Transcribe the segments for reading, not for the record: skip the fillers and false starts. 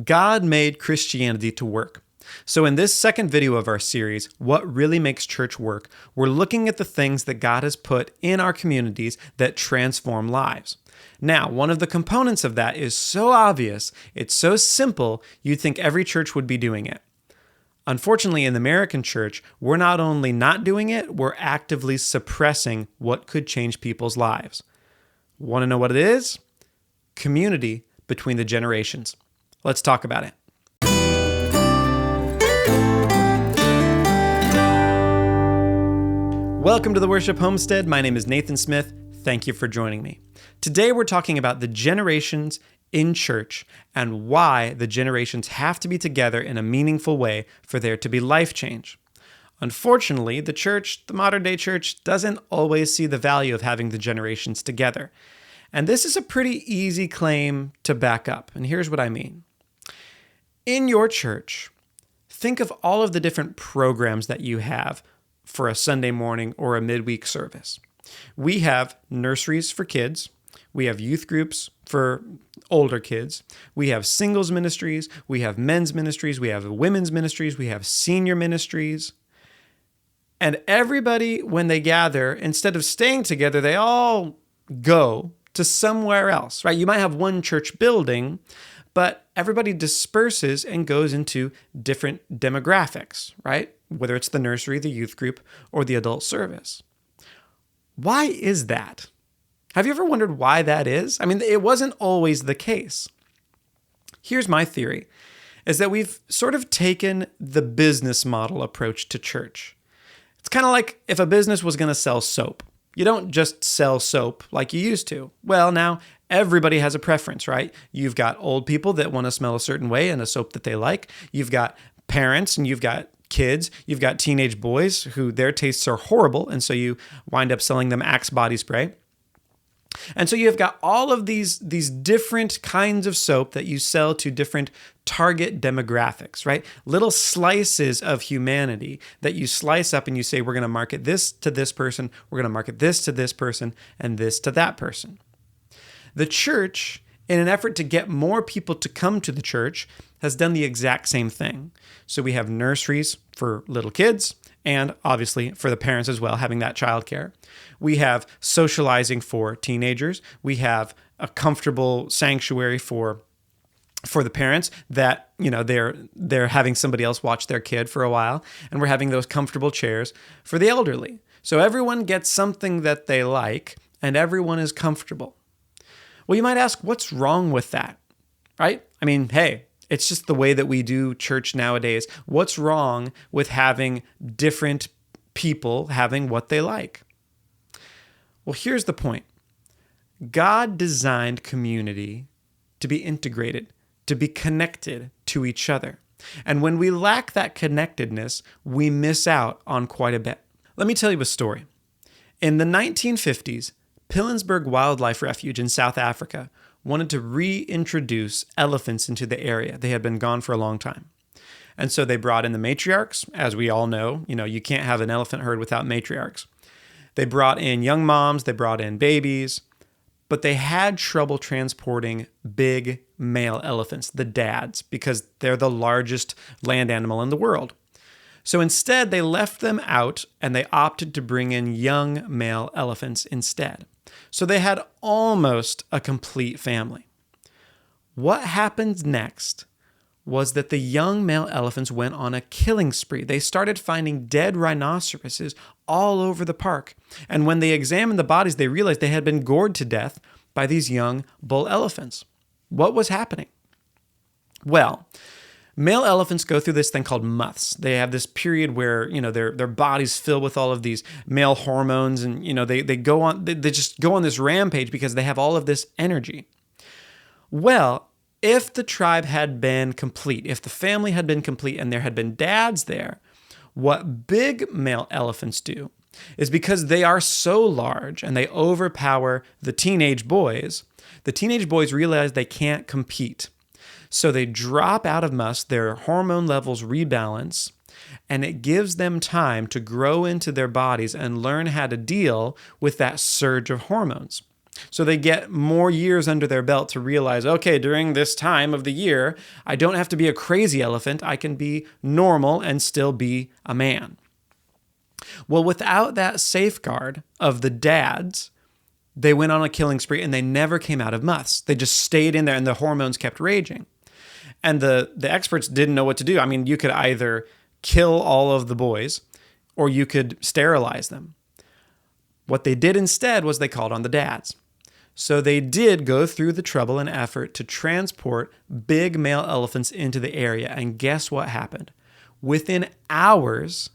God made Christianity to work. So in this second video of our series, What Really Makes Church Work, we're looking at the things that God has put in our communities that transform lives. Now, one of the components of that is so obvious, it's so simple, you'd think every church would be doing it. Unfortunately, in the American church, we're not only not doing it, we're actively suppressing what could change people's lives. Want to know what it is? Community between the generations. Let's talk about it. Welcome to the Worship Homestead. My name is Nathan Smith. Thank you for joining me. Today we're talking about the generations in church and why the generations have to be together in a meaningful way for there to be life change. Unfortunately, the modern day church, doesn't always see the value of having the generations together. And this is a pretty easy claim to back up. And here's what I mean. In your church, think of all of the different programs that you have for a Sunday morning or a midweek service. We have nurseries for kids. We have youth groups for older kids. We have singles ministries. We have men's ministries. We have women's ministries. We have senior ministries. And everybody, when they gather, instead of staying together, they all go to somewhere else, right? You might have one church building, but everybody disperses and goes into different demographics, right? Whether it's the nursery, the youth group, or the adult service. Why is that? Have you ever wondered why that is? I mean, it wasn't always the case. Here's my theory, is that we've sort of taken the business model approach to church. It's kind of like if a business was going to sell soap. You don't just sell soap like you used to. Well, now everybody has a preference, right? You've got old people that want to smell a certain way and a soap that they like. You've got parents and you've got kids, you've got teenage boys who their tastes are horrible, and so you wind up selling them Axe body spray. And so you've got all of these different kinds of soap that you sell to different target demographics, right? Little slices of humanity that you slice up and you say, we're going to market this to this person, we're going to market this to this person, and this to that person. The church, in an effort to get more people to come to the church, has done the exact same thing. So we have nurseries for little kids, and obviously for the parents as well, having that childcare. We have socializing for teenagers. We have a comfortable sanctuary for the parents that, they're having somebody else watch their kid for a while, and we're having those comfortable chairs for the elderly. So everyone gets something that they like, and everyone is comfortable. Well, you might ask, what's wrong with that, right? I mean, hey, it's just the way that we do church nowadays. What's wrong with having different people having what they like? Well, here's the point. God designed community to be integrated, to be connected to each other. And when we lack that connectedness, we miss out on quite a bit. Let me tell you a story. In the 1950s, Pilanesberg Wildlife Refuge in South Africa wanted to reintroduce elephants into the area. They had been gone for a long time. And so they brought in the matriarchs. As we all know, you can't have an elephant herd without matriarchs. They brought in young moms, they brought in babies, but they had trouble transporting big male elephants, the dads, because they're the largest land animal in the world. So instead, they left them out and they opted to bring in young male elephants instead. So they had almost a complete family. What happened next was that the young male elephants went on a killing spree. They started finding dead rhinoceroses all over the park. And when they examined the bodies, they realized they had been gored to death by these young bull elephants. What was happening? Well, male elephants go through this thing called muths. They have this period where, their bodies fill with all of these male hormones, and, they just go on this rampage because they have all of this energy. Well, if the tribe had been complete, if the family had been complete and there had been dads there, what big male elephants do is, because they are so large and they overpower the teenage boys realize they can't compete. So they drop out of musk, their hormone levels rebalance, and it gives them time to grow into their bodies and learn how to deal with that surge of hormones. So they get more years under their belt to realize, okay, during this time of the year, I don't have to be a crazy elephant. I can be normal and still be a man. Well, without that safeguard of the dads, they went on a killing spree and they never came out of months. They just stayed in there and the hormones kept raging. And the experts didn't know what to do. I mean, you could either kill all of the boys or you could sterilize them. What they did instead was they called on the dads. So they did go through the trouble and effort to transport big male elephants into the area. And guess what happened? Within hours,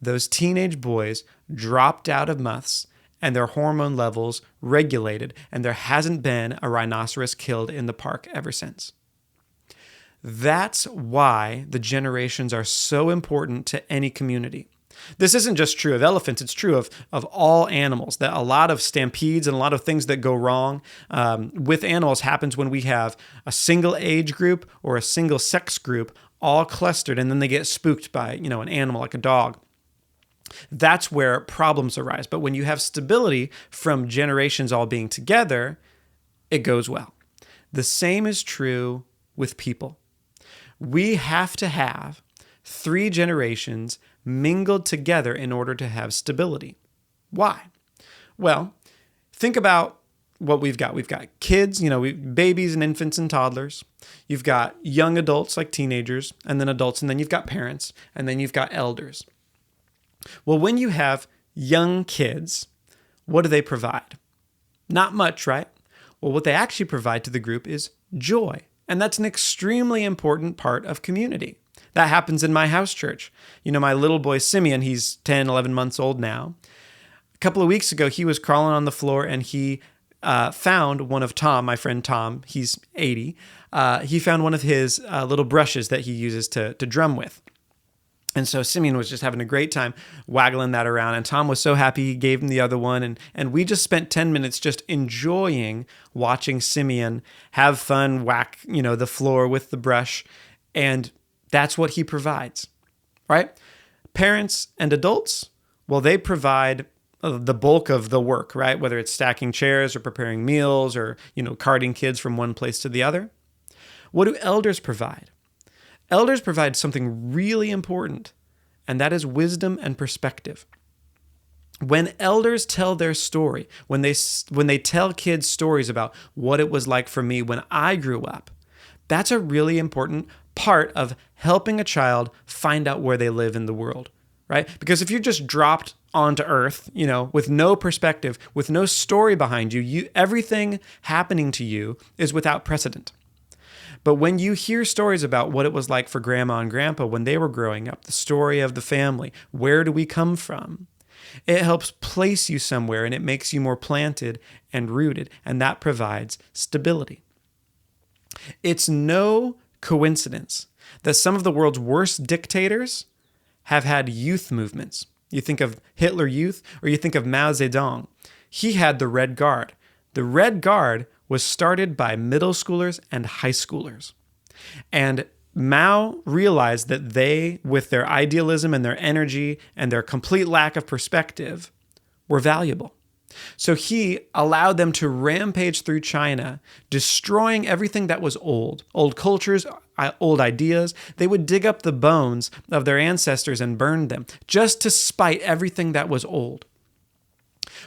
those teenage boys dropped out of months and their hormone levels regulated, and there hasn't been a rhinoceros killed in the park ever since. That's why the generations are so important to any community. This isn't just true of elephants, it's true of all animals, that a lot of stampedes and a lot of things that go wrong with animals happens when we have a single age group or a single sex group all clustered, and then they get spooked by, an animal like a dog. That's where problems arise. But when you have stability from generations all being together, it goes well. The same is true with people. We have to have 3 generations mingled together in order to have stability. Why? Well, think about what we've got. We've got kids, babies and infants and toddlers. You've got young adults like teenagers, and then adults, and then you've got parents, and then you've got elders. Well, when you have young kids, what do they provide? Not much, right? Well, what they actually provide to the group is joy. And that's an extremely important part of community. That happens in my house church. My little boy Simeon, he's 10, 11 months old now. A couple of weeks ago, he was crawling on the floor and he found one of Tom, my friend Tom, he's 80. He found one of his little brushes that he uses to drum with. And so Simeon was just having a great time waggling that around. And Tom was so happy he gave him the other one. And we just spent 10 minutes just enjoying watching Simeon have fun, whack, the floor with the brush. And that's what he provides, right? Parents and adults, well, they provide the bulk of the work, right? Whether it's stacking chairs or preparing meals or, carting kids from one place to the other. What do elders provide? Elders provide something really important, and that is wisdom and perspective. When elders tell their story, when they tell kids stories about what it was like for me when I grew up, that's a really important part of helping a child find out where they live in the world, right? Because if you're just dropped onto earth, with no perspective, with no story behind you, everything happening to you is without precedent. But when you hear stories about what it was like for grandma and grandpa when they were growing up, the story of the family, where do we come from? It helps place you somewhere and it makes you more planted and rooted, and that provides stability. It's no coincidence that some of the world's worst dictators have had youth movements. You think of Hitler Youth, or you think of Mao Zedong. He had the Red Guard. The Red Guard was started by middle schoolers and high schoolers. And Mao realized that they, with their idealism and their energy and their complete lack of perspective, were valuable. So he allowed them to rampage through China, destroying everything that was old cultures, old ideas. They would dig up the bones of their ancestors and burn them just to spite everything that was old.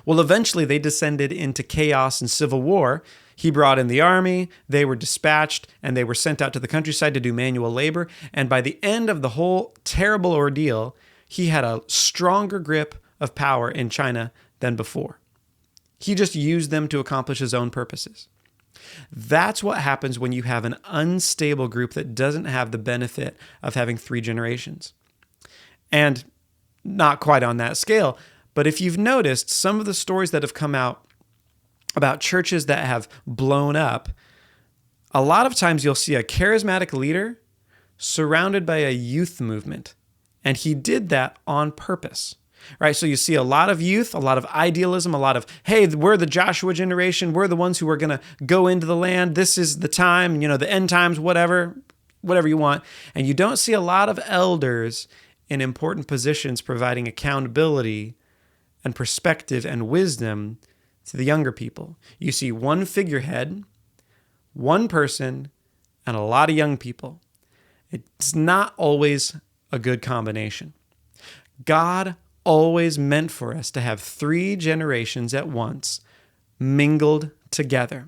Well, eventually they descended into chaos and civil war. He brought in the army, they were dispatched, and they were sent out to the countryside to do manual labor. And by the end of the whole terrible ordeal, he had a stronger grip of power in China than before. He just used them to accomplish his own purposes. That's what happens when you have an unstable group that doesn't have the benefit of having 3 generations. And not quite on that scale, but if you've noticed, some of the stories that have come out about churches that have blown up, a lot of times you'll see a charismatic leader surrounded by a youth movement. And he did that on purpose, right? So you see a lot of youth, a lot of idealism, a lot of, hey, we're the Joshua generation. We're the ones who are going to go into the land. This is the time, the end times, whatever you want. And you don't see a lot of elders in important positions providing accountability and perspective and wisdom to the younger people. You see one figurehead, one person, and a lot of young people. It's not always a good combination. God always meant for us to have 3 generations at once mingled together.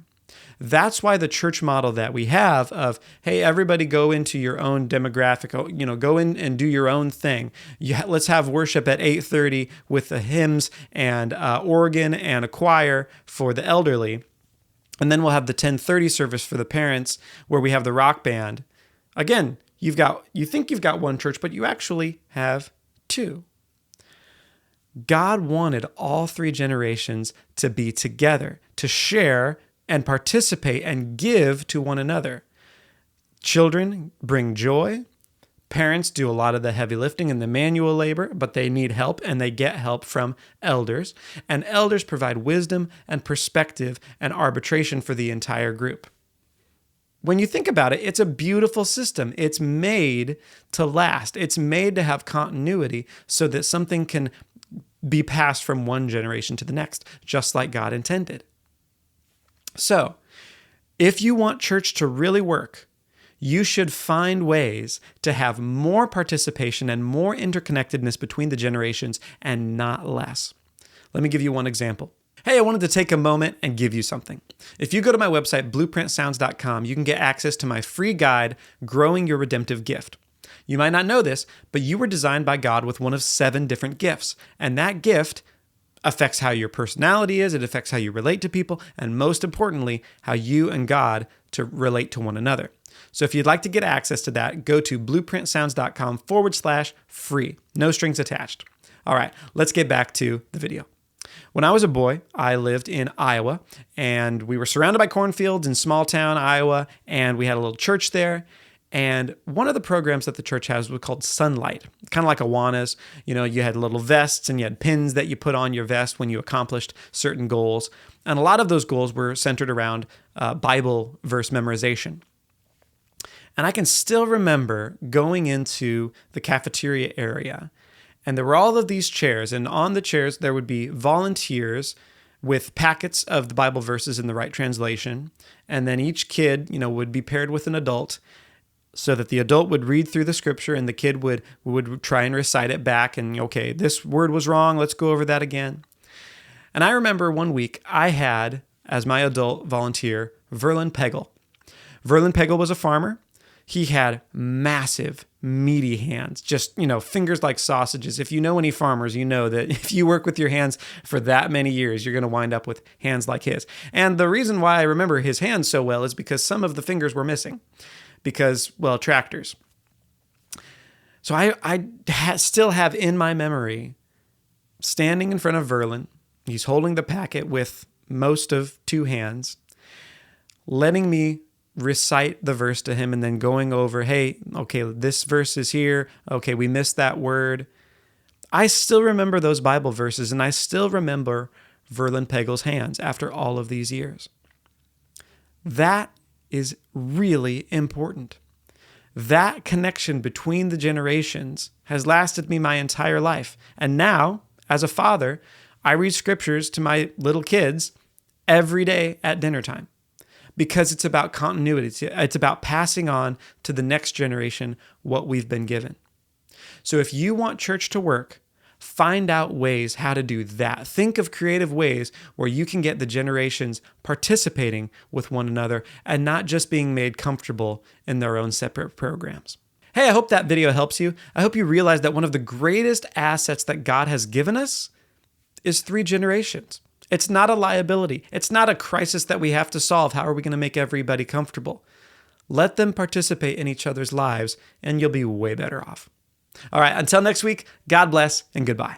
That's why the church model that we have of, hey, everybody go into your own demographic, go in and do your own thing. Let's have worship at 8:30 with the hymns and organ and a choir for the elderly. And then we'll have the 10:30 service for the parents where we have the rock band. Again, you think you've got one church, but you actually have 2. God wanted all 3 generations to be together, to share and participate and give to one another. Children bring joy. Parents do a lot of the heavy lifting and the manual labor, but they need help and they get help from elders. And elders provide wisdom and perspective and arbitration for the entire group. When you think about it, it's a beautiful system. It's made to last. It's made to have continuity so that something can be passed from one generation to the next, just like God intended. So, if you want church to really work, you should find ways to have more participation and more interconnectedness between the generations and not less. Let me give you one example. Hey, I wanted to take a moment and give you something. If you go to my website, blueprintsounds.com, you can get access to my free guide, Growing Your Redemptive Gift. You might not know this, but you were designed by God with one of 7 different gifts. And that gift affects how your personality is, it affects how you relate to people, and most importantly, how you and God to relate to one another. So if you'd like to get access to that, go to blueprintsounds.com/free. No strings attached. All right, let's get back to the video. When I was a boy, I lived in Iowa, and we were surrounded by cornfields in small town Iowa, and we had a little church there. And one of the programs that the church has was called Sunlight, kind of like Awanas. You had little vests and you had pins that you put on your vest when you accomplished certain goals. And a lot of those goals were centered around Bible verse memorization. And I can still remember going into the cafeteria area, and there were all of these chairs, and on the chairs there would be volunteers with packets of the Bible verses in the right translation. And then each kid, would be paired with an adult, so that the adult would read through the scripture and the kid would try and recite it back. And okay, this word was wrong. Let's go over that again. And I remember one week I had, as my adult volunteer, Verlin Peggle. Verlin Peggle was a farmer. He had massive, meaty hands, just, fingers like sausages. If you know any farmers, you know that if you work with your hands for that many years, you're going to wind up with hands like his. And the reason why I remember his hands so well is because some of the fingers were missing. Because, tractors. So I still have in my memory standing in front of Verlin. He's holding the packet with most of 2 hands, letting me recite the verse to him and then going over, hey, okay, this verse is here. Okay, we missed that word. I still remember those Bible verses, and I still remember Verlin Peggle's hands after all of these years. That is really important. That connection between the generations has lasted me my entire life. And now, as a father, I read scriptures to my little kids every day at dinner time because it's about continuity. It's about passing on to the next generation what we've been given. So if you want church to work, find out ways how to do that. Think of creative ways where you can get the generations participating with one another and not just being made comfortable in their own separate programs. Hey, I hope that video helps you. I hope you realize that one of the greatest assets that God has given us is 3 generations. It's not a liability. It's not a crisis that we have to solve. How are we going to make everybody comfortable? Let them participate in each other's lives and you'll be way better off. All right, until next week, God bless and goodbye.